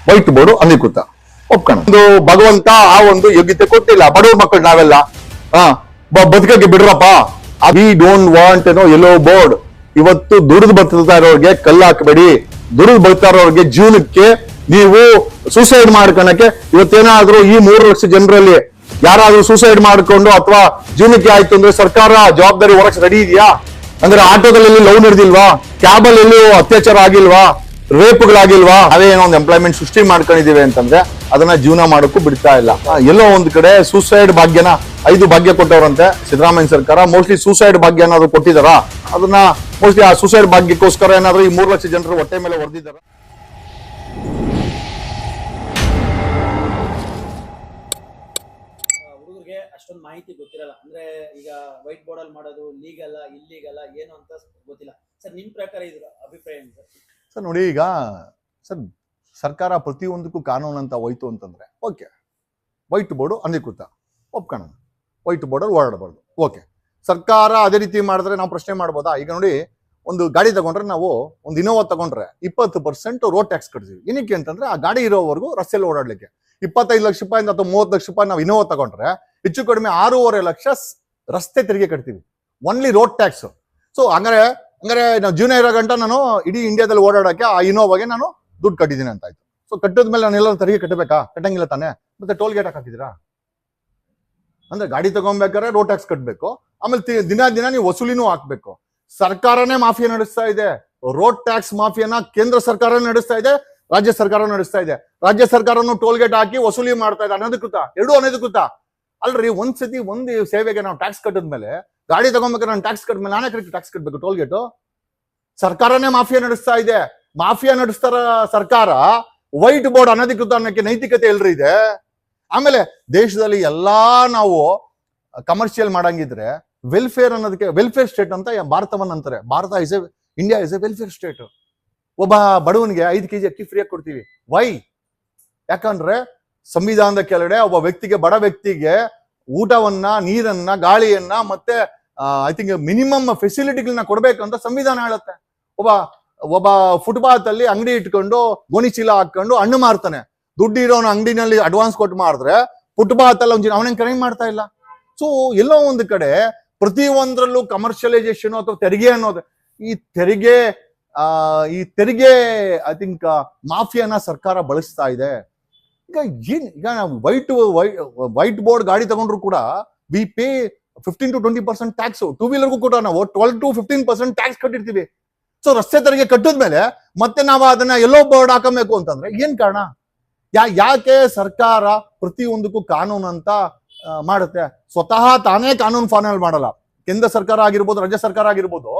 White board ಅಧಿಕೃತ ಒಪ್ಕೋಣ. ಒಂದು ಭಗವಂತ ಆ ಒಂದು ಯೋಗ್ಯತೆ ಕೊಟ್ಟಿಲ್ಲ ಬಡವ್ರ ಮಕ್ಕಳು ನಾವೆಲ್ಲ ಬದುಕಕ್ಕೆ ಬಿಡ್ರಪ್ಪ. We don't want yellow board. ಇವತ್ತು ದುಡಿದು ಬದುಕ್ತಾ ಇರೋರಿಗೆ ಕಲ್ಲು ಹಾಕಬೇಡಿ. ದುಡಿದು ಬದುಕ್ತಾ ಇರೋರಿಗೆ ಜೀವನಕ್ಕೆ ನೀವು ಸೂಸೈಡ್ ಮಾಡ್ಕೊಳಕ್ಕೆ ಇವತ್ತೇನಾದ್ರೂ ಈ 3 ಲಕ್ಷ ಜನರಲ್ಲಿ ಯಾರಾದ್ರೂ ಸೂಸೈಡ್ ಮಾಡ್ಕೊಂಡು ಅಥವಾ ಜೀವನಕ್ಕೆ ಆಯ್ತು ಅಂದ್ರೆ ಸರ್ಕಾರ ಜವಾಬ್ದಾರಿ ಹೊರಕ್ಕೆ ರೆಡಿ ಇದೆಯಾ? ಅಂದ್ರೆ ಆಟೋದಲ್ಲಿ ಲವ್ ನಡೆದಿಲ್ವಾ? ಕ್ಯಾಬಲ್ಲಿ ಎಲ್ಲೂ ಅತ್ಯಾಚಾರ ಆಗಿಲ್ವಾ? ರೇಪ್ಗಳಾಗಿಲ್ವಾ? ಅದೇನೋ ಒಂದು ಎಂಪ್ಲಾಯ್ಮೆಂಟ್ ಸೃಷ್ಟಿ ಮಾಡ್ಕೊಂಡಿದೀವಿ ಅಂತಂದ್ರೆ ಅದನ್ನ ಜೀವನ ಮಾಡೋಕ್ಕೂ ಬಿಡ್ತಾ ಇಲ್ಲ. ಎಲ್ಲೋ ಒಂದ್ ಕಡೆ ಸೂಸೈಡ್ ಭಾಗ್ಯನ 5 ಭಾಗ್ಯ ಕೊಟ್ಟವ್ರಂತೆ ಸಿದ್ದರಾಮಯ್ಯ ಸರ್ಕಾರ. ಮೋಸ್ಟ್ಲಿ ಸೂಸೈಡ್ ಭಾಗ್ಯ ಏನಾದ್ರು ಕೊಟ್ಟಿದಾರ? ಅದನ್ನ ಮೋಸ್ಟ್ಲಿ ಆ ಸೂಸೈಡ್ ಭಾಗ್ಯಕ್ಕೋಸ್ಕರ ಏನಾದ್ರು ಈ 3 ಲಕ್ಷ ಜನರು ಹೊಟ್ಟೆ ಮೇಲೆ ಹೊಡೆದಿದ್ದಾರ? ಹುಡುಗರಿಗೆ ಅಷ್ಟೊಂದು ಮಾಹಿತಿ ಗೊತ್ತಿರಲ್ಲ. ಅಂದ್ರೆ ಈಗ ವೈಟ್ ಬೋರ್ಡ್ ಅಲ್ಲಿ ಮಾಡೋದು ಲೀಗಲ್ ಇಲ್ಲೀಗಲ್ ಏನು ಅಂತ ಗೊತ್ತಿಲ್ಲ. ಸರ್ ನಿಮ್ ಪ್ರಕಾರ ಇದ್ರ ಅಭಿಪ್ರಾಯ ಏನು ಸರ್? ನೋಡಿ, ಈಗ ಸರ್ ಸರ್ಕಾರ ಪ್ರತಿಯೊಂದಕ್ಕೂ ಕಾನೂನು ಅಂತ ಹೋಯ್ತು ಅಂತಂದ್ರೆ ಓಕೆ, ವೈಟ್ ಬೋರ್ಡು ಅಧಿಕೃತ ಒಪ್ಕೋಣ. White ಬೋರ್ಡಲ್ಲಿ ಓಡಾಡಬಾರ್ದು, okay. ಸರ್ಕಾರ ಅದೇ ರೀತಿ ಮಾಡಿದ್ರೆ ನಾವು ಪ್ರಶ್ನೆ ಮಾಡ್ಬೋದಾ? ಈಗ ನೋಡಿ, ಒಂದು ಗಾಡಿ ತಗೊಂಡ್ರೆ ನಾವು ಒಂದು ಇನೋವಾ ತಗೊಂಡ್ರೆ 20% ರೋಡ್ ಟ್ಯಾಕ್ಸ್ ಕಟ್ತೀವಿ. ಏನಕ್ಕೆ ಅಂತಂದ್ರೆ ಆ ಗಾಡಿ ಇರೋವರೆಗೂ ರಸ್ತೆಯಲ್ಲಿ ಓಡಾಡ್ಲಿಕ್ಕೆ. 25 ಲಕ್ಷ ರೂಪಾಯಿಂದ ಅಥವಾ 30 ಲಕ್ಷ ರೂಪಾಯಿ ನಾವು ಇನೋವಾ ತಗೊಂಡ್ರೆ ಹೆಚ್ಚು ಕಡಿಮೆ 6.5 ಲಕ್ಷ ರಸ್ತೆ ತೆರಿಗೆ ಕಟ್ತೀವಿ, ಒನ್ಲಿ ರೋಡ್ ಟ್ಯಾಕ್ಸ್. ಸೊ ಹಂಗಾರೆ ನಾವು ಜೀವನ ಇರೋ ಗಂಟ ನಾನು ಇಡೀ ಇಂಡಿಯಾದಲ್ಲಿ ಓಡಾಡಕ್ಕೆ ಆ ಇನೋವಾಗೆ ನಾನು ದುಡ್ಡು ಕಟ್ಟಿದ್ದೀನಿ ಅಂತ ಆಯ್ತು. ಸೊ ಕಟ್ಟಿದ್ಮೇಲೆ ನಾನು ಎಲ್ಲರೂ ತೆರಿಗೆ ಕಟ್ಟಬೇಕಾ? ಕಟ್ಟಂಗಿಲ್ಲ ತಾನೆ. ಮತ್ತೆ ಟೋಲ್ ಗೇಟ್ ಹಾಕಿದ್ದೀರಾ? ಅಂದ್ರೆ ಗಾಡಿ ತಗೊಂಡ್ಬೇಕಾದ್ರೆ ರೋಡ್ ಟ್ಯಾಕ್ಸ್ ಕಟ್ಟಬೇಕು, ಆಮೇಲೆ ದಿನ ನೀವು ವಸೂಲಿನೂ ಹಾಕ್ಬೇಕು. ಸರ್ಕಾರನೇ ಮಾಫಿಯಾ ನಡೆಸ್ತಾ ಇದೆ. ರೋಡ್ ಟ್ಯಾಕ್ಸ್ ಮಾಫಿಯಾನ ಕೇಂದ್ರ ಸರ್ಕಾರ ನಡೆಸ್ತಾ ಇದೆ, ರಾಜ್ಯ ಸರ್ಕಾರ ನಡೆಸ್ತಾ ಇದೆ. ರಾಜ್ಯ ಸರ್ಕಾರನು ಟೋಲ್ ಗೇಟ್ ಹಾಕಿ ವಸೂಲಿ ಮಾಡ್ತಾ ಇದೆ. ಅನಧಿಕೃತ, ಎರಡೂ ಅನಧಿಕೃತ ಅಲ್ರಿ. ಒಂದ್ಸತಿ ಒಂದು ಸೇವೆಗೆ ನಾವು ಟ್ಯಾಕ್ಸ್ ಕಟ್ಟಿದ್ಮೇಲೆ, ಗಾಡಿ ತಗೊಂಡ್ಬೇಕಾದ್ರೆ ನಾನು ಟ್ಯಾಕ್ಸ್ ಕಟ್ಟಿದ್ಮೇಲೆ ನಾನೇ ಟ್ಯಾಕ್ಸ್ ಕಟ್ಬೇಕು ಟೋಲ್ ಗೇಟು? ಸರ್ಕಾರನೇ ಮಾಫಿಯಾ ನಡೆಸ್ತಾ ಇದೆ. ಮಾಫಿಯಾ ನಡೆಸ್ತಾರ ಸರ್ಕಾರ. ವೈಟ್ ಬೋರ್ಡ್ ಅನಧಿಕೃತ ಅನ್ನಕ್ಕೆ ನೈತಿಕತೆ ಎಲ್ರಿ ಇದೆ? ಆಮೇಲೆ ದೇಶದಲ್ಲಿ ಎಲ್ಲಾ ನಾವು ಕಮರ್ಷಿಯಲ್ ಮಾಡಂಗಿದ್ರೆ ವೆಲ್ಫೇರ್ ಅನ್ನೋದಕ್ಕೆ ವೆಲ್ಫೇರ್ ಸ್ಟೇಟ್ ಅಂತ ಭಾರತವನ್ನ ಅಂತಾರೆ. India is A welfare state. ಒಬ್ಬ ಬಡವನಿಗೆ 5 kg ಅಕ್ಕಿ ಫ್ರೀಯಾಗಿ ಕೊಡ್ತೀವಿ. ವೈ? ಯಾಕಂದ್ರೆ ಸಂವಿಧಾನದ ಕೆಳಗಡೆ ಒಬ್ಬ ವ್ಯಕ್ತಿಗೆ, ಬಡ ವ್ಯಕ್ತಿಗೆ ಊಟವನ್ನ, ನೀರನ್ನ, ಗಾಳಿಯನ್ನ ಮತ್ತೆ ಐ ಥಿಂಕ್ ಮಿನಿಮಮ್ ಫೆಸಿಲಿಟಿಗಳನ್ನ ಕೊಡ್ಬೇಕಂತ ಸಂವಿಧಾನ ಹೇಳುತ್ತೆ. ಒಬ್ಬ ಫುಟ್ಪಾತ್ ಅಲ್ಲಿ ಅಂಗಡಿ ಇಟ್ಕೊಂಡು ಗೋಣಿ ಚೀಲ ಹಾಕೊಂಡು ಹಣ್ಣು ಮಾರ್ತಾನೆ. ದುಡ್ಡು ಇರೋನು ಅಂಗಡಿನಲ್ಲಿ ಅಡ್ವಾನ್ಸ್ ಕೊಟ್ಟು ಮಾರಿದ್ರೆ ಫುಟ್ಪಾತ್ ಅಲ್ಲಿ ಅವನೇನ್ ಕ್ರೈಮ್ ಮಾಡ್ತಾ ಇಲ್ಲ. ಸೊ ಎಲ್ಲೋ ಒಂದು ಕಡೆ ಪ್ರತಿಯೊಂದ್ರಲ್ಲೂ ಕಮರ್ಷಿಯಲೈಸೇಷನ್ ಅಥವಾ ತೆರಿಗೆ ಅನ್ನೋದು, ಈ ತೆರಿಗೆ ಐ ಥಿಂಕ್ ಮಾಫಿಯಾನ ಸರ್ಕಾರ ಬಳಸ್ತಾ ಇದೆ. ಈಗ ನಾವು ವೈಟ್ ಬೋರ್ಡ್ ಗಾಡಿ ತಗೊಂಡ್ರು ಕೂಡ ವಿ ಪೇ 15 to 20% ಟ್ಯಾಕ್ಸ್. 2 ವೀಲರ್ಗೂ ಕೂಡ ನಾವು 12 to 15% ಟ್ಯಾಕ್ಸ್ ಕಟ್ಟಿರ್ತೀವಿ. ಸೊ ರಸ್ತೆ ತೆರಿಗೆ ಕಟ್ಟಿದ್ಮೇಲೆ ಮತ್ತೆ ನಾವು ಅದನ್ನ ಎಲ್ಲೋ ಬೋರ್ಡ್ ಹಾಕಬೇಕು ಅಂತಂದ್ರೆ ಏನ್ ಕಾರಣ? ಯಾಕೆ ಸರ್ಕಾರ ಪ್ರತಿಯೊಂದಕ್ಕೂ ಕಾನೂನು ಅಂತ ಮಾಡುತ್ತೆ? ಸ್ವತಃ ತಾನೇ ಕಾನೂನು ಫಾಲೋ ಮಾಡಲ್ಲ. ಕೇಂದ್ರ ಸರ್ಕಾರ ಆಗಿರ್ಬೋದು, ರಾಜ್ಯ ಸರ್ಕಾರ ಆಗಿರ್ಬೋದು,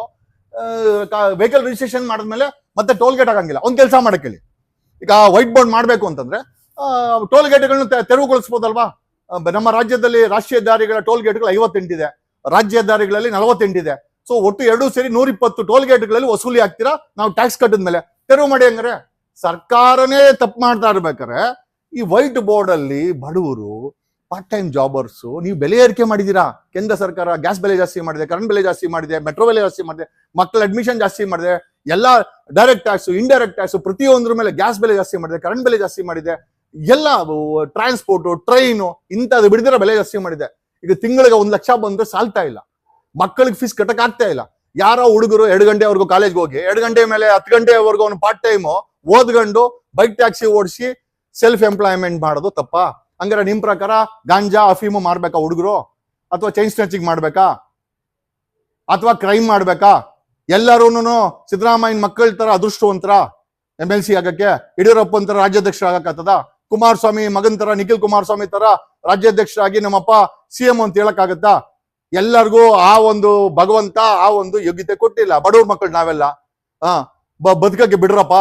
ವೆಹಿಕಲ್ ರಿಜಿಸ್ಟ್ರೇಷನ್ ಮಾಡಿದ್ಮೇಲೆ ಮತ್ತೆ ಟೋಲ್ ಗೇಟ್ ಹಾಕಂಗಿಲ್ಲ. ಒಂದ್ ಕೆಲಸ ಮಾಡಕ್ಕೆ ಹೇಳಿ, ಈಗ ವೈಟ್ ಬೋರ್ಡ್ ಮಾಡ್ಬೇಕು ಅಂತಂದ್ರೆ ಟೋಲ್ ಗೇಟ್ಗಳನ್ನ ತೆರವುಗೊಳಿಸಬಹುದಲ್ವಾ? ನಮ್ಮ ರಾಜ್ಯದಲ್ಲಿ ರಾಷ್ಟ್ರೀಯ ಹೆದ್ದಾರಿಗಳ ಟೋಲ್ ಗೇಟ್ಗಳು 58 ಇದೆ, ರಾಜ್ಯ ಹೆದ್ದಾರಿಗಳಲ್ಲಿ 48 ಇದೆ. ಸೊ ಒಟ್ಟು 2 ಸೇರಿ 120 ಟೋಲ್ ಗೇಟ್ಗಳಲ್ಲಿ ವಸೂಲಿ ಆಗ್ತೀರಾ ನಾವು ಟ್ಯಾಕ್ಸ್ ಕಟ್ಟಿದ್ಮೇಲೆ. ತೆರವು ಮಾಡಿ. ಹಂಗಾರೆ ಸರ್ಕಾರನೇ ತಪ್ಪು ಮಾಡ್ತಾ ಇರ್ಬೇಕಾರೆ ಈ ವೈಟ್ ಬೋರ್ಡ್ ಅಲ್ಲಿ ಬಡವರು, ಪಾರ್ಟ್ ಟೈಮ್ ಜಾಬರ್ಸ್ ನೀವು ಬೆಲೆ ಏರಿಕೆ ಮಾಡಿದೀರಾ. ಕೇಂದ್ರ ಸರ್ಕಾರ ಗ್ಯಾಸ್ ಬೆಲೆ ಜಾಸ್ತಿ ಮಾಡಿದೆ, ಕರೆಂಟ್ ಬೆಲೆ ಜಾಸ್ತಿ ಮಾಡಿದೆ, ಮೆಟ್ರೋ ಬೆಲೆ ಜಾಸ್ತಿ ಮಾಡಿದೆ, ಮಕ್ಕಳ ಅಡ್ಮಿಷನ್ ಜಾಸ್ತಿ ಮಾಡಿದೆ, ಎಲ್ಲ ಡೈರೆಕ್ಟ್ ಟ್ಯಾಕ್ಸ್, ಇಂಡೈರೆಕ್ಟ್ ಟ್ಯಾಕ್ಸ್ ಪ್ರತಿಯೊಂದ್ರ ಮೇಲೆ ಗ್ಯಾಸ್ ಬೆಲೆ ಜಾಸ್ತಿ ಮಾಡಿದೆ, ಕರೆಂಟ್ ಬೆಲೆ ಜಾಸ್ತಿ ಮಾಡಿದೆ, ಎಲ್ಲ ಟ್ರಾನ್ಸ್ಪೋರ್ಟ್, ಟ್ರೈನು ಇಂಥದ್ದು ಬಿಡಿದಿರೋ ಬೆಲೆ ಜಾಸ್ತಿ ಮಾಡಿದೆ. ಈಗ ತಿಂಗಳಿಗೆ 1 ಲಕ್ಷ ಬಂದ್ರೆ ಸಾಲ್ತಾ ಇಲ್ಲ, ಮಕ್ಕಳಿಗೆ ಫೀಸ್ ಕಟ್ಟಕ್ ಆಗ್ತಾ ಇಲ್ಲ. ಯಾರೋ ಹುಡುಗರು 2 ಗಂಟೆವರೆಗೂ ಕಾಲೇಜ್ಗೆ ಹೋಗಿ 2 ಗಂಟೆ ಮೇಲೆ 10 ಗಂಟೆವರೆಗೂ ಅವನು ಪಾರ್ಟ್ ಟೈಮು ಓದ್ಕೊಂಡು ಬೈಕ್ ಟ್ಯಾಕ್ಸಿ ಓಡಿಸಿ ಸೆಲ್ಫ್ ಎಂಪ್ಲಾಯ್ಮೆಂಟ್ ಮಾಡೋದು ತಪ್ಪಾ? ಹಂಗಾರೆ ನಿಮ್ ಪ್ರಕಾರ ಗಾಂಜಾ, ಅಫೀಮು ಮಾಡ್ಬೇಕಾ ಹುಡುಗರು? ಅಥವಾ ಚೈನ್ ಸ್ನ್ಯಾಚಿಂಗ್ ಮಾಡ್ಬೇಕಾ? ಅಥವಾ ಕ್ರೈಮ್ ಮಾಡ್ಬೇಕಾ? ಎಲ್ಲರೂ ಸಿದ್ದರಾಮಯ್ಯ ಮಕ್ಕಳ ತರ ಅದೃಷ್ಟವಂತರ MLC ಆಗಕ್ಕೆ, ಯಡಿಯೂರಪ್ಪನ ತರ ರಾಜ್ಯಾಧ್ಯಕ್ಷ ಆಗಕ್ಕಾಗ್ತದ? ಕುಮಾರಸ್ವಾಮಿ ಮಗನ್ ತರ, ನಿಖಿಲ್ ಕುಮಾರಸ್ವಾಮಿ ತರ ರಾಜ್ಯಾಧ್ಯಕ್ಷರಾಗಿ ನಮ್ಮಪ್ಪ CM ಅಂತ ಹೇಳಕ್ಕಾಗತ್ತಾ? ಎಲ್ಲರಿಗೂ ಆ ಒಂದು ಭಗವಂತ ಆ ಒಂದು ಯೋಗ್ಯತೆ ಕೊಟ್ಟಿಲ್ಲ ಬಡವ್ರ ಮಕ್ಕಳು ನಾವೆಲ್ಲ ಬದುಕಕ್ಕೆ ಬಿಡ್ರಪ್ಪ.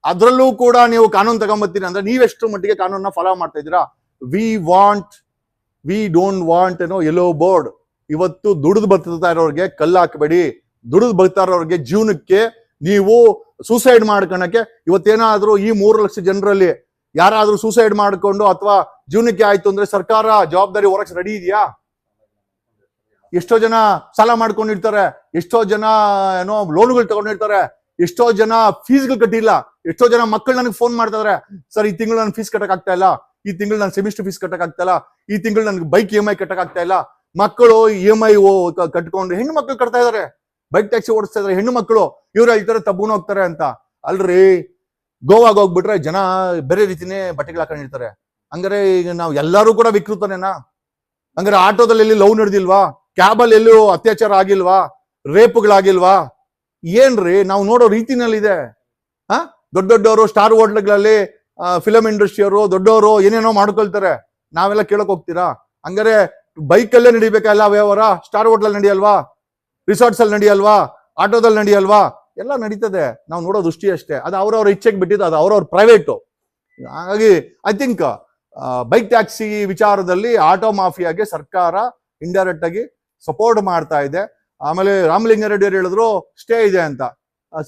ಅದ್ರಲ್ಲೂ ಕೂಡ ನೀವು ಕಾನೂನು ತಗೊಂಬತ್ತೀರಿ ಅಂದ್ರೆ ನೀವೆಷ್ಟು ಮಟ್ಟಿಗೆ ಕಾನೂನನ್ನ ಫಾಲೋ ಮಾಡ್ತಾ ಇದ್ದೀರಾ? V don't want yellow board. ಇವತ್ತು ದುಡಿದು ಬದುಕ್ತಾ ಇರೋರಿಗೆ ಕಲ್ಲು ಹಾಕಬೇಡಿ. ದುಡಿದು ಬದುಕ್ತಾ ಇರೋರಿಗೆ ಜೀವನಕ್ಕೆ ನೀವು ಸೂಸೈಡ್ ಮಾಡ್ಕೊಳಕ್ಕೆ ಇವತ್ತೇನಾದ್ರೂ ಈ 3 ಲಕ್ಷ ಜನರಲ್ಲಿ ಯಾರಾದ್ರೂ ಸೂಸೈಡ್ ಮಾಡ್ಕೊಂಡು ಅಥವಾ ಜೀವನಕ್ಕೆ ಆಯ್ತು ಅಂದ್ರೆ ಸರ್ಕಾರ ಜವಾಬ್ದಾರಿ ಹೊರಕ್ಕೆ ರೆಡಿ ಇದೆಯಾ? ಎಷ್ಟೋ ಜನ ಸಾಲ ಮಾಡ್ಕೊಂಡಿರ್ತಾರೆ, ಎಷ್ಟೋ ಜನ ಲೋನ್ಗಳು ತಗೊಂಡಿರ್ತಾರೆ, ಎಷ್ಟೋ ಜನ ಫೀಸ್ಗಳು ಕಟ್ಟಿಲ್ಲ, ಎಷ್ಟೋ ಜನ ಮಕ್ಕಳು ನನಗೆ ಫೋನ್ ಮಾಡ್ತಾರೆ, ಸರ್ ಈ ತಿಂಗಳು ನಾನು ಫೀಸ್ ಕಟ್ಟಕ್ ಆಗ್ತಾ ಇಲ್ಲ, ಈ ತಿಂಗಳು ನಾನು ಸೆಮಿಸ್ಟರ್ ಫೀಸ್ ಕಟ್ಟಕ್ ಆಗ್ತಾ ಇಲ್ಲ, ಈ ತಿಂಗಳು ನನ್ಗೆ ಬೈಕ್ EMI ಕಟ್ಟಕ್ ಆಗ್ತಾ ಇಲ್ಲ. ಮಕ್ಕಳು EMI ಕಟ್ಕೊಂಡು ಹೆಣ್ಣು ಮಕ್ಕಳು ಕಟ್ತಾ ಇದಾರೆ, ಬೈಕ್ ಟ್ಯಾಕ್ಸಿ ಓಡಿಸ್ತಾ ಇದಾರೆ ಹೆಣ್ಣು ಮಕ್ಕಳು. ಇವ್ರು ಹೇಳ್ತಾರೆ ತಬ್ಬೂನು ಹೋಗ್ತಾರೆ ಅಂತ. ಅಲ್ರಿ, ಗೋವಾಗ ಹೋಗ್ಬಿಟ್ರೆ ಜನ ಬೇರೆ ರೀತಿನೇ ಬಟ್ಟೆಗಳು ಹಾಕೊಂಡಿರ್ತಾರೆ. ಹಂಗಾರೆ ಈಗ ನಾವು ಎಲ್ಲರೂ ಕೂಡ ವಿಕೃತನೇನಾ? ಹಂಗಾರೆ ಆಟೋದಲ್ಲಿ ಎಲ್ಲಿ ಲವ್ ನಡೆದಿಲ್ವಾ? ಕ್ಯಾಬಲ್ಲಿ ಎಲ್ಲೂ ಅತ್ಯಾಚಾರ ಆಗಿಲ್ವಾ? ರೇಪ್ಗಳಾಗಿಲ್ವಾ? ಏನ್ರಿ ನಾವು ನೋಡೋ ರೀತಿನಲ್ಲಿದೆ. ದೊಡ್ಡ ದೊಡ್ಡವರು ಸ್ಟಾರ್ ಹೋಟ್ಲ್ಗಳಲ್ಲಿ ಫಿಲಂ ಇಂಡಸ್ಟ್ರಿಯವರು ದೊಡ್ಡವರು ಏನೇನೋ ಮಾಡ್ಕೊಳ್ತಾರೆ, ನಾವೆಲ್ಲ ಕೇಳಕ್ ಹೋಗ್ತೀರಾ? ಹಂಗಾರೆ ಬೈಕಲ್ಲೇ ನಡಿಬೇಕಲ್ಲ ವ್ಯವಹಾರ, ಸ್ಟಾರ್ ಹೋಟ್ಲಲ್ಲಿ ನಡಿಯಲ್ವಾ? ರಿಸಾರ್ಟ್ಸ್ ಅಲ್ಲಿ ನಡಿಯಲ್ವಾ? ಆಟೋದಲ್ಲಿ ನಡಿಯಲ್ವಾ? ಎಲ್ಲ ನಡೀತದೆ, ನಾವು ನೋಡೋ ದೃಷ್ಟಿ ಅಷ್ಟೇ. ಅದು ಅವ್ರವ್ರ ಇಚ್ಛೆಗೆ ಬಿಟ್ಟಿದ್ದು, ಅದು ಅವ್ರವ್ರ ಪ್ರೈವೇಟು. ಹಾಗಾಗಿ ಐ ಥಿಂಕ್ ಬೈಕ್ ಟ್ಯಾಕ್ಸಿ ವಿಚಾರದಲ್ಲಿ ಆಟೋ ಮಾಫಿಯಾಗೆ ಸರ್ಕಾರ ಇಂಡೈರೆಕ್ಟ್ ಆಗಿ ಸಪೋರ್ಟ್ ಮಾಡ್ತಾ ಇದೆ. ಆಮೇಲೆ ರಾಮಲಿಂಗಾರೆಡ್ಡಿ ಅವರು ಹೇಳಿದ್ರು ಸ್ಟೇ ಇದೆ ಅಂತ,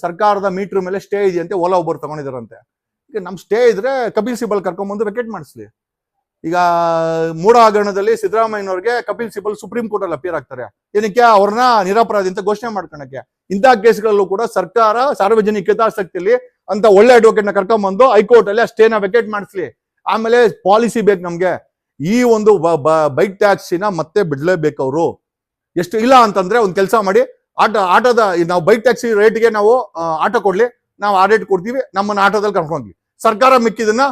ಸರ್ಕಾರದ ಮೀಟರ್ ಮೇಲೆ ಸ್ಟೇ ಇದೆ ಅಂತ ಓಲಾ ಒಬ್ಬರು ತಗೊಂಡಿದಾರಂತೆ. ಈಗ ನಮ್ ಸ್ಟೇ ಇದ್ರೆ ಕಪಿಲ್ ಸಿಬಲ್ ಕರ್ಕೊಂಡ್ಬಂದು ವೆಕೆಟ್ ಮಾಡಿಸ್ಲಿ. ಈಗ ಮೂಢ ಹಗರಣದಲ್ಲಿ ಸಿದ್ದರಾಮಯ್ಯನವ್ರಿಗೆ ಕಪಿಲ್ ಸಿಬಲ್ ಸುಪ್ರೀಂ ಕೋರ್ಟ್ ಅಲ್ಲಿ ಅಪಿಯರ್ ಆಗ್ತಾರೆ. ಏನಕ್ಕೆ? ಅವ್ರನ್ನ ನಿರಪರಾಧಿ ಅಂತ ಘೋಷಣೆ ಮಾಡ್ಕೊಳಕ್ಕೆ. ಇಂತಹ ಕೇಸ್ಗಳಲ್ಲೂ ಕೂಡ ಸರ್ಕಾರ ಸಾರ್ವಜನಿಕ ಹಿತಾಸಕ್ತಿಯಲ್ಲಿ ಅಂತ ಒಳ್ಳೆ ಅಡ್ವೊಕೇಟ್ ನ ಕರ್ಕೊಂಡ್ಬಂದು ಹೈಕೋರ್ಟ್ ಅಲ್ಲಿ ಆ ಸ್ಟೇನ ವೆಕೆಟ್ ಮಾಡಿಸ್ಲಿ. ಆಮೇಲೆ ಪಾಲಿಸಿ ಬೇಕು ನಮ್ಗೆ. ಈ ಒಂದು ಬೈಕ್ ಟ್ಯಾಕ್ಸಿನ ಮತ್ತೆ ಬಿಡ್ಲೇಬೇಕು ಅವರು. ಎಷ್ಟು ಇಲ್ಲ ಅಂತಂದ್ರೆ ಒಂದ್ ಕೆಲಸ ಮಾಡಿ, ಆಟೋದ ನಾವು ಬೈಕ್ ಟ್ಯಾಕ್ಸಿ ರೇಟ್ಗೆ ನಾವು ಆಟೋ ಕೊಡ್ಲಿ, ನಾವು ಆ ರೇಟ್ ಕೊಡ್ತೀವಿ, ನಮ್ಮನ್ನ ಆಟೋದಲ್ಲಿ ಕರ್ಕೊಂಡ್ಲಿ, ಸರ್ಕಾರ ಮಿಕ್ಕಿದನ್ನ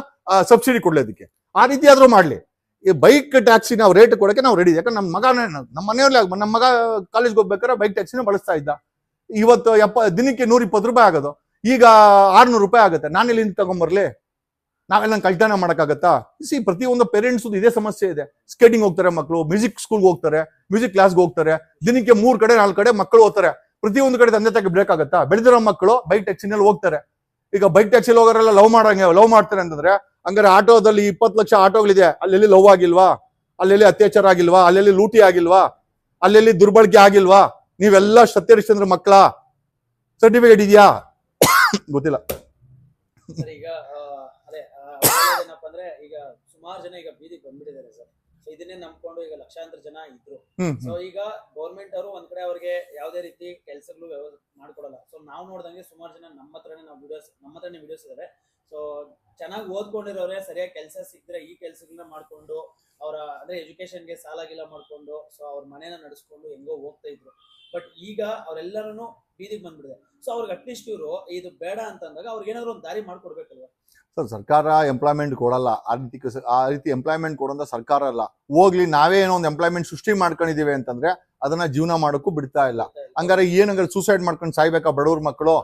ಸಬ್ಸಿಡಿ ಕೊಡ್ಲಿ. ಆ ರೀತಿ ಆದ್ರೂ ಮಾಡ್ಲಿ. ಈ ಬೈಕ್ ಟ್ಯಾಕ್ಸಿ ನಾವು ರೇಟ್ ಕೊಡಕ್ಕೆ ನಾವು ರೆಡಿ. ಯಾಕಂದ್ರೆ ನಮ್ಮ ಮನೆಯಲ್ಲೇ ನಮ್ಮ ಮಗ ಕಾಲೇಜ್ಗೆ ಹೋಗ್ಬೇಕಾದ್ರೆ ಬೈಕ್ ಟ್ಯಾಕ್ಸಿನ ಬಳಸ್ತಾ ಇದ್ದ. ಇವತ್ತು ದಿನಕ್ಕೆ 120 ರೂಪಾಯಿ ಆಗೋದು, ಈಗ 600 ರೂಪಾಯಿ ಆಗುತ್ತೆ. ನಾನೆಲ್ಲಿ ತಗೊಂಬರ್ಲಿ? ನಾವೆಲ್ಲ ಕಳ್ತನ ಮಾಡಕ್ಕಾಗತ್ತಾ? ಪ್ರತಿಯೊಂದು ಪೇರೆಂಟ್ಸ್ ಇದೇ ಸಮಸ್ಯೆ ಇದೆ. ಸ್ಕೇಟಿಂಗ್ ಹೋಗ್ತಾರೆ ಮಕ್ಕಳು, ಮ್ಯೂಸಿಕ್ ಸ್ಕೂಲ್ಗೆ ಹೋಗ್ತಾರೆ, ಮ್ಯೂಸಿಕ್ ಕ್ಲಾಸ್ಗೆ ಹೋಗ್ತಾರೆ, ದಿನಕ್ಕೆ 3 ಕಡೆ 4 ಕಡೆ ಮಕ್ಕಳು ಹೋಗ್ತಾರೆ. ಪ್ರತಿಯೊಂದು ಕಡೆ ತಂದೆ ತಾಯಿಗೆ ಬ್ರೇಕ್ ಆಗುತ್ತಾ? ಬೆಳೆದಿರೋ ಮಕ್ಕಳು ಬೈಕ್ ಟ್ಯಾಕ್ಸಿನಲ್ಲಿ ಹೋಗ್ತಾರೆ. ಈಗ ಬೈಕ್ ಟ್ಯಾಕ್ಸಿಲಿ ಹೋಗೋರೆಲ್ಲ ಲವ್ ಮಾಡ್ತಾರೆ ಅಂತಂದ್ರೆ, ಹಂಗಾರೆ ಆಟೋದಲ್ಲಿ 20 ಲಕ್ಷ ಆಟೋಗಳಿದೆ, ಅಲ್ಲೆಲ್ಲಿ ಲವ್ ಆಗಿಲ್ವಾ? ಅಲ್ಲೆಲ್ಲಿ ಅತ್ಯಾಚಾರ ಆಗಿಲ್ವಾ? ಅಲ್ಲೆಲ್ಲಿ ಲೂಟಿ ಆಗಿಲ್ವಾ? ಅಲ್ಲೆಲ್ಲಿ ದುರ್ಬಳಕೆ ಆಗಿಲ್ವಾ? ನೀವೆಲ್ಲ ಸತ್ಯಹರಿಶ್ಚಂದ್ರ ಮಕ್ಕಳ ಸರ್ಟಿಫಿಕೇಟ್ ಇದೆಯಾ? ಗೊತ್ತಿಲ್ಲ. ಸರ್ ಈಗ ಅದೇ ಏನಪ್ಪ ಅಂದ್ರೆ ಈಗ ಸುಮಾರು ಜನ ಈಗ ಬೀದಿಗೆ ಬಂದ್ಬಿಟ್ಟಿದ್ದಾರೆ ಸರ್. ಸೊ ಇದನ್ನೇ ನಂಬ್ಕೊಂಡು ಈಗ ಲಕ್ಷಾಂತರ ಜನ ಇದ್ರು. ಸೊ ಈಗ ಗೌರ್ಮೆಂಟ್ ಅವರು ಒಂದ್ ಕಡೆ ಅವ್ರಿಗೆ ಯಾವ್ದೇ ರೀತಿ ಕೆಲಸಗಳು ಮಾಡ್ಕೊಡಲ್ಲ. ಸೊ ನಾವು ನೋಡ್ದಂಗೆ ಸುಮಾರು ಜನ ನಮ್ಮ ಹತ್ರನೇ ವಿಡಿಯೋಸ್ ಇದಾರೆ. ಸೊ ಚೆನ್ನಾಗಿ ಓದ್ಕೊಂಡಿರೋರೆ ಸರಿಯಾಗಿ ಕೆಲಸ ಸಿಕ್ಕಿದ್ರೆ ಈ ಕೆಲಸಗಳನ್ನ ಮಾಡ್ಕೊಂಡು ಅವರ ಅಂದ್ರೆ ಎಜುಕೇಶನ್ಗೆ ಸಾಲ ಗೀಲ ಮಾಡ್ಕೊಂಡು ಸೊ ಅವ್ರ ಮನೇನ ನಡೆಸ್ಕೊಂಡು ಹೆಂಗೋ ಹೋಗ್ತಾ ಇದ್ರು. ಬಟ್ ಈಗ ಅವರೆಲ್ಲರೂ ಬೀದಿಗೆ ಬಂದ್ಬಿಡಿದೆ. ಸೊ ಅವ್ರಿಗೆ ಅಟ್ಲೀಸ್ಟ್ ಇವರು ಇದು ಬೇಡ ಅಂತಂದಾಗ ಅವ್ರಿಗೆ ಏನಾದ್ರು ಒಂದು ದಾರಿ ಮಾಡ್ಕೊಡ್ಬೇಕಲ್ವಾ ಸರ್? ಸರ್ಕಾರ ಎಂಪ್ಲಾಯ್ಮೆಂಟ್ ಕೊಡಲ್ಲ. ಆ ರೀತಿ ಎಂಪ್ಲಾಯ್ಮೆಂಟ್ ಕೊಡೋಂತ ಸರ್ಕಾರ ಅಲ್ಲ. ಹೋಗ್ಲಿ, ನಾವೇ ಏನೋ ಒಂದು ಎಂಪ್ಲಾಯ್ಮೆಂಟ್ ಸೃಷ್ಟಿ ಮಾಡ್ಕೊಂಡಿದೀವಿ ಅಂತಂದ್ರೆ ಅದನ್ನ ಜೀವನ ಮಾಡೋಕ್ಕೂ ಬಿಡ್ತಾ ಇಲ್ಲ. ಹಂಗಾರೆ ಏನಂಗಾರೆ ಸೂಸೈಡ್ ಮಾಡ್ಕೊಂಡು ಸಾಯ್ಬೇಕಾ ಬಡವ್ರ ಮಕ್ಕಳು?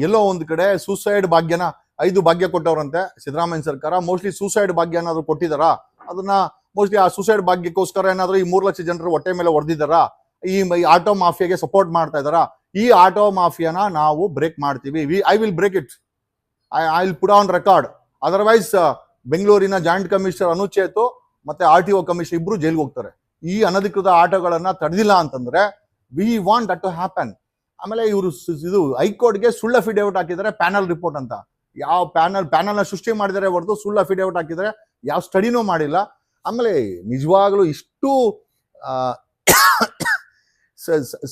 ಎಲ್ಲೋ ಒಂದ್ ಕಡೆ ಸೂಸೈಡ್ ಭಾಗ್ಯನ 5 ಭಾಗ್ಯ ಕೊಟ್ಟವ್ರಂತೆ ಸಿದ್ದರಾಮಯ್ಯ ಸರ್ಕಾರ. ಮೋಸ್ಟ್ಲಿ ಸೂಸೈಡ್ ಭಾಗ್ಯ ಏನಾದ್ರು ಕೊಟ್ಟಿದಾರಾ? ಅದನ್ನ ಮೋಸ್ಟ್ಲಿ ಆ ಸೂಸೈಡ್ ಭಾಗ್ಯಕ್ಕೋಸ್ಕರ ಏನಾದ್ರು ಈ 3 ಲಕ್ಷ ಜನರು ಹೊಟ್ಟೆ ಮೇಲೆ ಹೊಡೆದಿದ್ದಾರಾ? ಈ ಆಟೋ ಮಾಫಿಯಾಗೆ ಸಪೋರ್ಟ್ ಮಾಡ್ತಾ ಇದಾರಾ? ಈ ಆಟೋ ಮಾಫಿಯಾನ ನಾವು ಬ್ರೇಕ್ ಮಾಡ್ತೀವಿ. I will break it. I will put on record. Otherwise ಬೆಂಗಳೂರಿನ ಜಾಯಿಂಟ್ ಕಮಿಷನರ್ ಅನುಚೇತು ಮತ್ತೆ RTO ಕಮಿಷನರ್ ಇಬ್ರು ಜೈಲ್ಗೆ ಹೋಗ್ತಾರೆ. ಈ ಅನಧಿಕೃತ ಆಟೋಗಳನ್ನ ತಡೆದಿಲ್ಲ ಅಂತಂದ್ರೆ we want that to happen. ಆಮೇಲೆ ಇವರು ಇದು ಹೈಕೋರ್ಟ್ಗೆ ಸುಳ್ಳು ಅಫಿಡೇವಿಟ್ ಹಾಕಿದ್ದಾರೆ, ಪ್ಯಾನಲ್ ರಿಪೋರ್ಟ್ ಅಂತ. ಯಾವ ಪ್ಯಾನಲ್ ನ ಸೃಷ್ಟಿ ಮಾಡಿದರೆ ಹೊರತು ಸುಳ್ಳು ಅಫಿಡೇವಿಟ್ ಹಾಕಿದರೆ ಯಾವ ಸ್ಟಡಿನೂ ಮಾಡಿಲ್ಲ. ಆಮೇಲೆ ನಿಜವಾಗ್ಲೂ ಇಷ್ಟು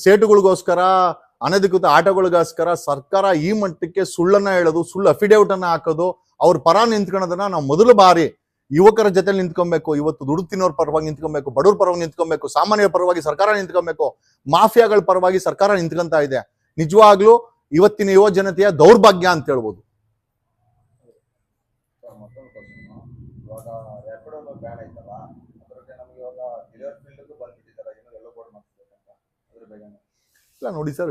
ಸೇಟುಗಳಿಗೋಸ್ಕರ, ಅನಧಿಕೃತ ಆಟೋಗಳಿಗೋಸ್ಕರ ಸರ್ಕಾರ ಈ ಮಟ್ಟಕ್ಕೆ ಸುಳ್ಳನ್ನ ಹೇಳೋದು, ಸುಳ್ಳು ಅಫಿಡೇವಿಟ್ ಅನ್ನ ಹಾಕೋದು, ಅವ್ರ ಪರ ನಿಂತ್ಕೊಳ್ಳೋದನ್ನ ನಾವು ಮೊದಲು ಬಾರಿ ಯುವಕರ ಜೊತೆ ನಿಂತ್ಕೊಬೇಕು. ಇವತ್ತು ದುಡ್ಡು ತಿನ್ನೋರ್ ಪರವಾಗಿ ನಿಂತ್ಕೊಬೇಕು, ಬಡವ್ರ ಪರವಾಗಿ ನಿಂತ್ಕೊಬೇಕು, ಸಾಮಾನ್ಯರ ಪರವಾಗಿ ಸರ್ಕಾರ ನಿಂತ್ಕೊಬೇಕು, ಮಾಫಿಯಾಗಳ ಪರವಾಗಿ ಸರ್ಕಾರ ನಿಂತ್ಕೊಂತ ಇದೆ. ನಿಜವಾಗ್ಲೂ ಇವತ್ತಿನ ಯುವ ಜನತೆಯ ದೌರ್ಭಾಗ್ಯ ಅಂತ ಹೇಳ್ಬೋದು. ಇಲ್ಲ ನೋಡಿ ಸರ್,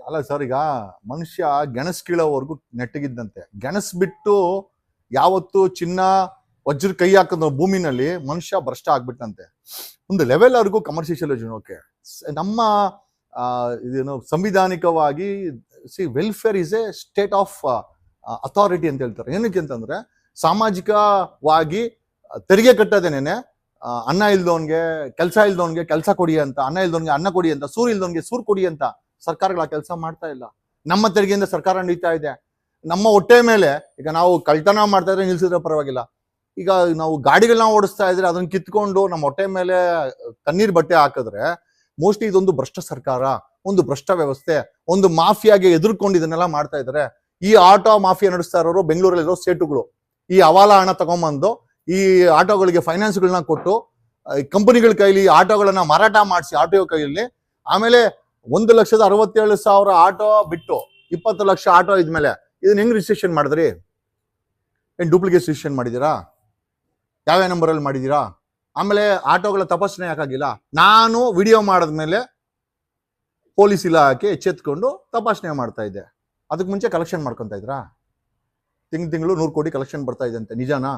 ಅಲ್ಲ ಸರ್, ಈಗ ಮನುಷ್ಯ ಗೆಣಸ್ ಕೀಳೋವರೆಗೂ ನೆಟ್ಟಗಿದ್ದಂತೆ. ಗೆಣಸ್ ಬಿಟ್ಟು ಯಾವತ್ತು ಚಿನ್ನ ವಜ್ರ ಕೈ ಹಾಕಿದ ಭೂಮಿನಲ್ಲಿ ಮನುಷ್ಯ ಭ್ರಷ್ಟ ಆಗ್ಬಿಟ್ಟಂತೆ. ಒಂದು ಲೆವೆಲ್ ಅವ್ರಿಗೂ ಕಮರ್ಷಿಯಲೈಸೇಷನ್. ಓಕೆ, ನಮ್ಮ ಇದೇನು ಸಂವಿಧಾನಿಕವಾಗಿ welfare is a state of authority ಅಂತ ಹೇಳ್ತಾರೆ. ಏನಕ್ಕೆ ಅಂತಂದ್ರೆ ಸಾಮಾಜಿಕವಾಗಿ ತೆರಿಗೆ ಕಟ್ಟೋದೇನೇನೆ ಅನ್ನ ಇಲ್ದವನ್ಗೆ ಕೆಲಸ ಇಲ್ದವನ್ಗೆ ಕೆಲಸ ಕೊಡಿ ಅಂತ, ಅನ್ನ ಇಲ್ದವನ್ಗೆ ಅನ್ನ ಕೊಡಿ ಅಂತ, ಸೂರು ಇಲ್ದವನ್ಗೆ ಸೂರು ಕೊಡಿ ಅಂತ ಸರ್ಕಾರಗಳ ಕೆಲಸ ಮಾಡ್ತಾ ಇಲ್ಲ. ನಮ್ಮ ತೆರಿಗೆಯಿಂದ ಸರ್ಕಾರ ನಡೀತಾ ಇದೆ. ನಮ್ಮ ಹೊಟ್ಟೆ ಮೇಲೆ ಈಗ ನಾವು ಕಳ್ತನ ಮಾಡ್ತಾ ಇದ್ರೆ ನಿಲ್ಸಿದ್ರೆ ಪರವಾಗಿಲ್ಲ, ಈಗ ನಾವು ಗಾಡಿಗಳನ್ನ ಓಡಿಸ್ತಾ ಇದ್ರೆ ಅದನ್ನ ಕಿತ್ಕೊಂಡು ನಮ್ಮ ಹೊಟ್ಟೆ ಮೇಲೆ ಕಣ್ಣೀರ್ ಬಟ್ಟೆ ಹಾಕಿದ್ರೆ ಮೋಸ್ಟ್ಲಿ ಇದೊಂದು ಭ್ರಷ್ಟ ಸರ್ಕಾರ, ಒಂದು ಭ್ರಷ್ಟ ವ್ಯವಸ್ಥೆ, ಒಂದು ಮಾಫಿಯಾಗೆ ಎದುರ್ಕೊಂಡು ಇದನ್ನೆಲ್ಲ ಮಾಡ್ತಾ ಇದ್ದಾರೆ. ಈ ಆಟೋ ಮಾಫಿಯಾ ನಡೆಸ್ತಾ ಇರೋರು ಬೆಂಗಳೂರಲ್ಲಿರೋ ಸೇಟುಗಳು. ಈ ಹವಾಲ ಹಣ ತಗೊಂಬಂದು ಈ ಆಟೋಗಳಿಗೆ ಫೈನಾನ್ಸ್ಗಳನ್ನ ಕೊಟ್ಟು ಕಂಪನಿಗಳ ಕೈಲಿ ಆಟೋಗಳನ್ನ ಮಾರಾಟ ಮಾಡಿಸಿ ಆಟೋ ಕೈಯಲ್ಲಿ, ಆಮೇಲೆ 1,67,000 ಆಟೋ ಬಿಟ್ಟು 20 ಲಕ್ಷ ಆಟೋ ಇದ್ಮೇಲೆ ಇದನ್ನ ಹೆಂಗ್ ರಿಜಿಸ್ಟ್ರೇಷನ್ ಮಾಡಿದ್ರಿ? ಏನ್ ಡೂಪ್ಲಿಕೇಟ್ ರಿಜಿಸ್ಟ್ರೇಷನ್ ಮಾಡಿದೀರಾ? ಯಾವ ನಂಬರಲ್ಲಿ ಮಾಡಿದೀರಾ? ಆಮೇಲೆ ಆಟೋಗಳ ತಪಾಸಣೆ ಯಾಕಾಗಿಲ್ಲ? ನಾನು ವಿಡಿಯೋ ಮಾಡಿದ್ಮೇಲೆ ಪೊಲೀಸ್ ಇಲಾಖೆ ಎಚ್ಚೆತ್ಕೊಂಡು ತಪಾಸಣೆ ಮಾಡ್ತಾ ಇದ್ದೆ. ಅದಕ್ಕೆ ಮುಂಚೆ ಕಲೆಕ್ಷನ್ ಮಾಡ್ಕೊಂತ ಇದ್ರಾ? ತಿಂಗಳು 100 ಕೋಟಿ ಕಲೆಕ್ಷನ್ ಬರ್ತಾ ಇದೆ ಅಂತೆ, ನಿಜಾನಾ?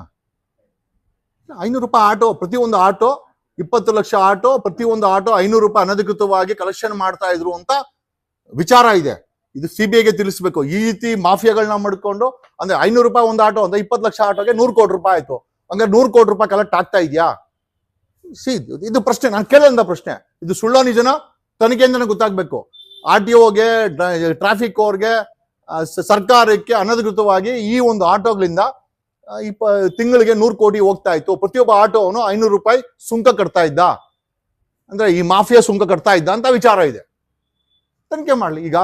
500 ರೂಪಾಯಿ ಆಟೋ, ಪ್ರತಿಯೊಂದು ಆಟೋ 20 ಲಕ್ಷ ಆಟೋ, ಪ್ರತಿಯೊಂದು ಆಟೋ 500 ರೂಪಾಯಿ ಅನಧಿಕೃತವಾಗಿ ಕಲೆಕ್ಷನ್ ಮಾಡ್ತಾ ಇದ್ರು ಅಂತ ವಿಚಾರ ಇದೆ. ಇದು ಸಿಬಿಐಗೆ ತಿಳಿಸ್ಬೇಕು. ಈ ರೀತಿ ಮಾಫಿಯಾಗಳನ್ನ ಮಾಡ್ಕೊಂಡು ಅಂದ್ರೆ 500 ರೂಪಾಯಿ ಒಂದು ಆಟೋ ಅಂದ್ರೆ 20 ಲಕ್ಷ ಆಟೋಗೆ 100 ಕೋಟಿ ರೂಪಾಯಿ ಆಯ್ತು. ಹಂಗಾರೆ 100 ಕೋಟಿ ರೂಪಾಯಿ ಕಲೆಕ್ಟ್ ಆಗ್ತಾ ಇದೆಯಾ? ಇದು ಪ್ರಶ್ನೆ, ನಾನು ಕೇಳಂದ ಪ್ರಶ್ನೆ. ಇದು ಸುಳ್ಳೋ ನಿಜನೋ ತನಿಖೆಯಿಂದನೇ ಗೊತ್ತಾಗ್ಬೇಕು. RTOಗೆ, ಟ್ರಾಫಿಕ್ ಅವ್ರಿಗೆ, ಸರ್ಕಾರಕ್ಕೆ ಅನಧಿಕೃತವಾಗಿ ಈ ಒಂದು ಆಟೋಗಳಿಂದ ತಿಂಗಳಿಗೆ 100 ಕೋಟಿ ಹೋಗ್ತಾ ಇತ್ತು. ಪ್ರತಿಯೊಬ್ಬ ಆಟೋನು 500 ರೂಪಾಯಿ ಸುಂಕ ಕಟ್ತಾ ಇದ್ದ, ಅಂದ್ರೆ ಈ ಮಾಫಿಯಾ ಸುಂಕ ಕಟ್ತಾ ಇದ್ದ ಅಂತ ವಿಚಾರ ಇದೆ. ತನಿಖೆ ಮಾಡ್ಲಿ. ಈಗ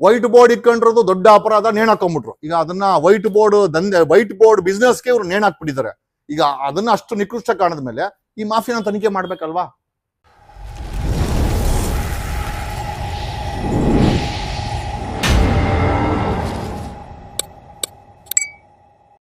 ವೈಟ್ ಬೋರ್ಡ್ ಇಟ್ಕೊಂಡಿರೋದು ದೊಡ್ಡ ಅಪರಾಧ, ನೇಣಾಕೊಂಡ್ಬಿಟ್ರು. ಈಗ ಅದನ್ನ ವೈಟ್ ಬೋರ್ಡ್ ದಂಧೆ, ವೈಟ್ ಬೋರ್ಡ್ ಬಿಸ್ನೆಸ್ಗೆ ಇವ್ರು ನೇಣಾಕ್ಬಿಟ್ಟಿದ್ದಾರೆ. ಈಗ ಅದನ್ನ ಅಷ್ಟು ನಿಕೃಷ್ಟ ಕಾಣದ ಮೇಲೆ ಈ ಮಾಫಿಯಾನ ತನಿಖೆ ಮಾಡ್ಬೇಕಲ್ವಾ?